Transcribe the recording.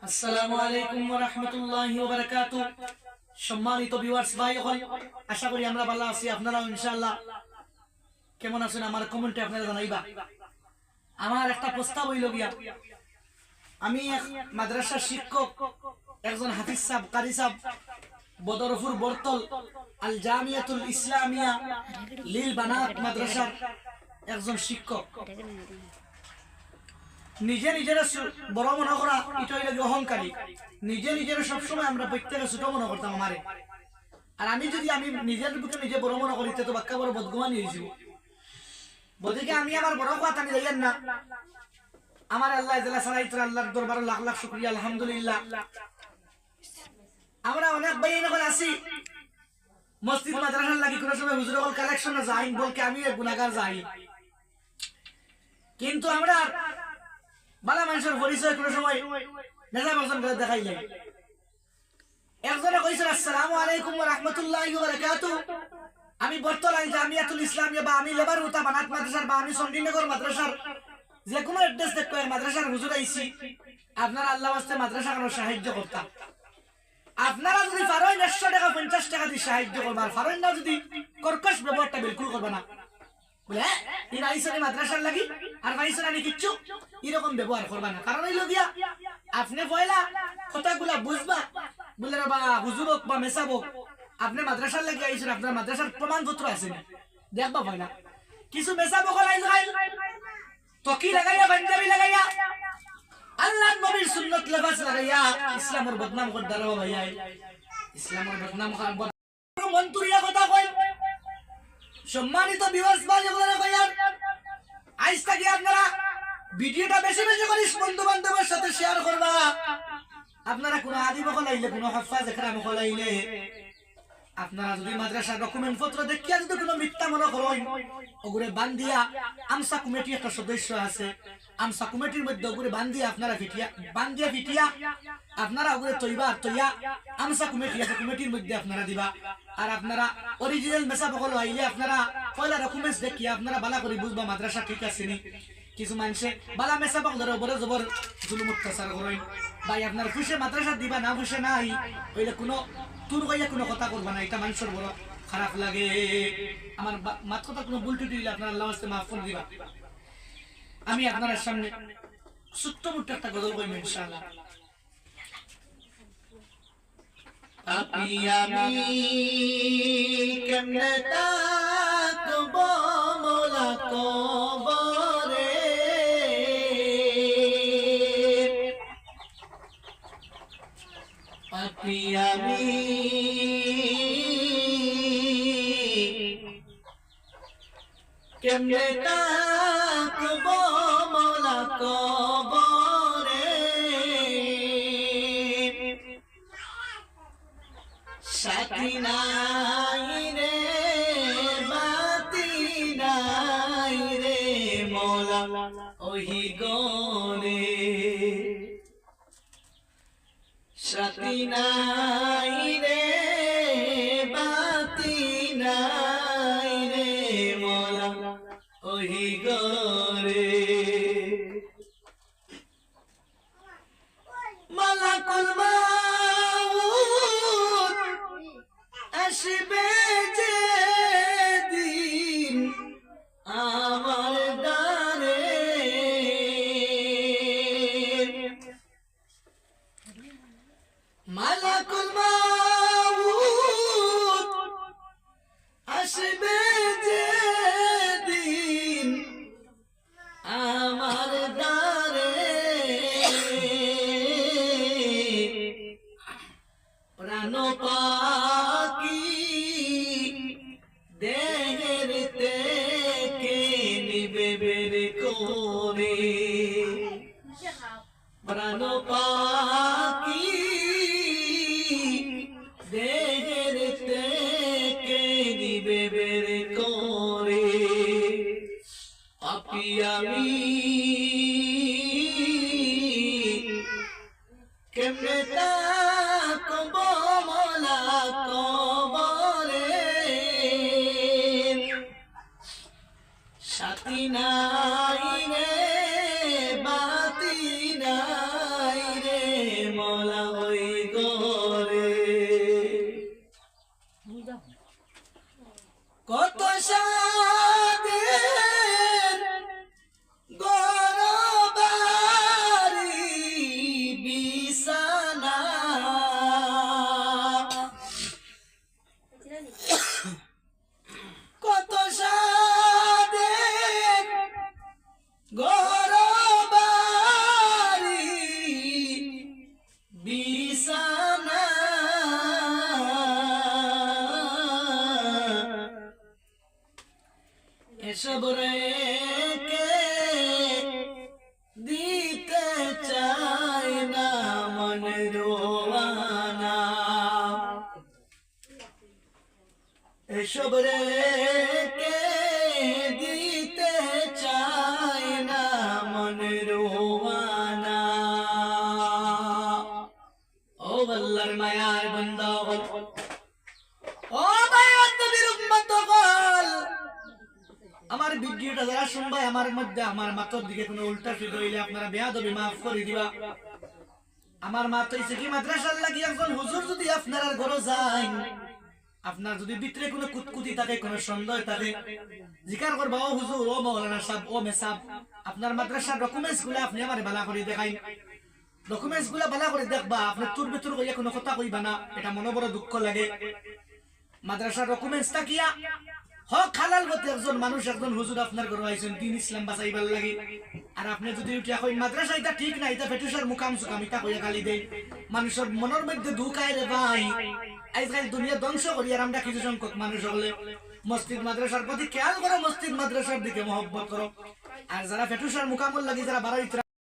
আসসালামু আলাইকুম ওয়া রাহমাতুল্লাহি ওয়া বারাকাতুহু। সম্মানিত ভিউয়ার্স ভাই হল, আশা করি আমরা ভালো আছি, আপনারা ইনশাআল্লাহ কেমন আছেন আমার কমেন্টে আপনারা জানাইবা। আমার একটা প্রস্তাব হইল গিয়া, আমি এক মাদ্রাসার শিক্ষক, একজন হাফিজ সাহেব, কারি সাহেব, বদরপুর বর্তল আল জামিয়াতুল ইসলামিয়া লিল বানাত মাদ্রাসার একজন শিক্ষক। নিজে নিজের বড় মনে করা এটাই লাগে অহংকারী। নিজে নিজের সবসময় আমরা প্রত্যেকে ছোট মনে করতাম আমারে। আর আমি যদি নিজের বুকে নিজে বড় মনে করি তো বাক্কা বড় বদগুমানি হয়েছিল। বদিকে আমি আমার বড় কথা আমি যাইয়েন না। আমার আল্লাহ জেলা সালাইত আল্লাহর দরবারে লাখ লাখ শুকরিয়া, আলহামদুলিল্লাহ। আমরা অনেক ভাই এখন আছি মসজিদ মাদ্রাসার লাগি কোনো সময় হুজুর হল কালেকশনে যাই বলকে আমি গুনাহগার যাই, কিন্তু আমরা বালা মানুষের পরিচয় কোনো সময় নেশা বর্জন করে দেখাইলে। একজনে কইছিল আসসালামু আলাইকুম ওয়া রাহমাতুল্লাহি ওয়া বারাকাতুহু, আমি বর্তমান জামিয়াতুল ইসলামিয়া বা আমি লেবার উতা বানাত মাদ্রাসার বা আমি চণ্ডীনগর মাদ্রাসার যে কোনো অ্যাড্রেস দেখতে মাদ্রাসার হুজুর আইছি, আপনারা আল্লাহ ওয়াস্তে মাদ্রাসা কোনো সাহায্য করতাম। আপনারা যদি পারেন 100 টাকা 50 টাকা দিয়ে সাহায্য করবার পারেন না, যদি কর্কশ ব্যবহারটা বিলকুল করবে না, বলে এই আইসনি মাদ্রাসার লাগি আর ভাইসন আমি কিচ্ছু এরকম ব্যবহার করবা না। কারণ হইল গিয়া আপনি পয়লা কথাগুলা বুঝবা, বলে বা হুজুর হোক বা মেসাব হোক, আপনি মাদ্রাসার লাগি আইসেন, আপনার মাদ্রাসার প্রমাণপত্র আছে না দেখবা পয়লা। কিছু মেসাব তকি লাগাইয়া পাঞ্জাবি লাগাইয়া আল্লাহ নবীর সুন্নত লেবাস লাগাইয়া ইসলামের বদনাম করদার ভাইয়া, ইসলামের বদনাম মন্তুরিয়া কথা কই। সম্মানিত ভিউয়ার্স ভাই বলে ভাইয়া, আজ থেকে আপনারা ভিডিওটা বেশি বেশি করে বন্ধু বান্ধবের সাথে শেয়ার করবা। আপনারা কোন আদিব খলাইলে, কোন হাফাজ একরাম খলাইলে, আপনারা যদি মাদ্রাসার ডকুমেন্ট পত্র দেখিয়া যদি কোনো মিথ্যা মনে করেন, ওগুরে বান্ধিয়া আমসা কমিটি একটা সদস্য আছে, আমসা কমিটির মধ্যে ওগুরে বান্ধিয়া আপনারা ফিটিয়া আপনারা ওগুরে তৈয়া আমসা কমিটি আছে, কমিটির মধ্যে আপনারা দিবা। আর আপনারা অরিজিনাল মেসাব হলো আইলে আপনারা পয়লা ডকুমেন্টস দেখিয়া আপনারা বালা করে বুঝবা মাদ্রাসা ঠিক আছে নি। কিছু মানুষে বালা মেসাব ধরে উপরে জবর জুলুম অত্যাচার করেন, ভাই আপনার খুশে মাদ্রাসা দিবা, না খুশে নাই হইলে কোনো তোর কইয়া কোনো কথা করবা না, এটা মানুষের বড় খারাপ লাগে। আমার মাত কথা কোনো ভুল টুটি দিলে আপনার আল্লাহ ওয়াস্তে মাফ করে দিবা। আমি আপনার সামনে ছোট্ট মোট্ট একটা গজল কইব ইনশাআল্লাহ। আপনি আমি কেমনে তাকবো মোলা কবরে, আপনি আমি কেমনে তাকবো মোলা কবরে, সাথী নাই রে বাতি নাই রে মোলা ওহি গনে, সাথী নাই রে বাতি নাই রে মোলা ওহি গরে, মালাকুল মাউত আসবে যে দিন আমার দ্বারে, মালাকুল মাউত আসবে যে দিন আমার দ্বারে, প্রাণ পাখি দেহের থেকে নিবে বের করে, প্রাণ পাখি দেহের থেকে নিবে বের করে, আপনি আমি কেমনে তাকবো মোলা কবরে, সাথী নাই রে আল্লাহর মায়ার বান্দা হল ও ভাই নবীর উম্মত হল আমার ভিডিওটা যারা শুনবাই আমার মধ্যে আমার মাথার দিকে কোনো উল্টা সিধা হইলে আপনারা বেয়াদবি মাফ করে দিবা আমার মা তো কি মাদ্রাসার লাগি একজন হুজুর যদি আপনার আর ঘরে যায় আপনার যদি ভিতরে কোনো কুতকুতি থাকে কোনো সন্দেহ থাকে জিকার করবা ও হুজুর ও মাওলানা সাহেব ও মেসাব আপনার মাদ্রাসার ডকুমেন্টস গুলো আপনি আমারে বালা করে দেখাই ডকুমেন্টস গুলো বালা করে দেখবা আপনি তুর ভিতর কইয়া কোনো কথা কইবা না এটা মনে বড় দুঃখ লাগে মাদ্রাসার ডকুমেন্টস তাকিয়া হক হালাল মতে একজন মানুষ একজন হুজুর আপনার ঘরে আইছেন দিন ইসলাম বাঁচাইবার লাগে আর আপনি যদি উঠিয়া কই মাদ্রাসা এটা ঠিক না এটা ফেটুসার মুকাম সুকাম এটা কইয়া গালি দেই মানুষের মনের মধ্যে দুঃখ আয় রে ভাই আজকাল দুনিয়া ধ্বংস করি আর আমরা কিছু সংখ্যক মানুষ হলে মসজিদ মাদ্রাসার প্রতি খেয়াল করো মসজিদ মাদ্রাসার দিকে মহব্বত করো আর যারা ফেটুসার মুকামল লাগি যারা বাড়াই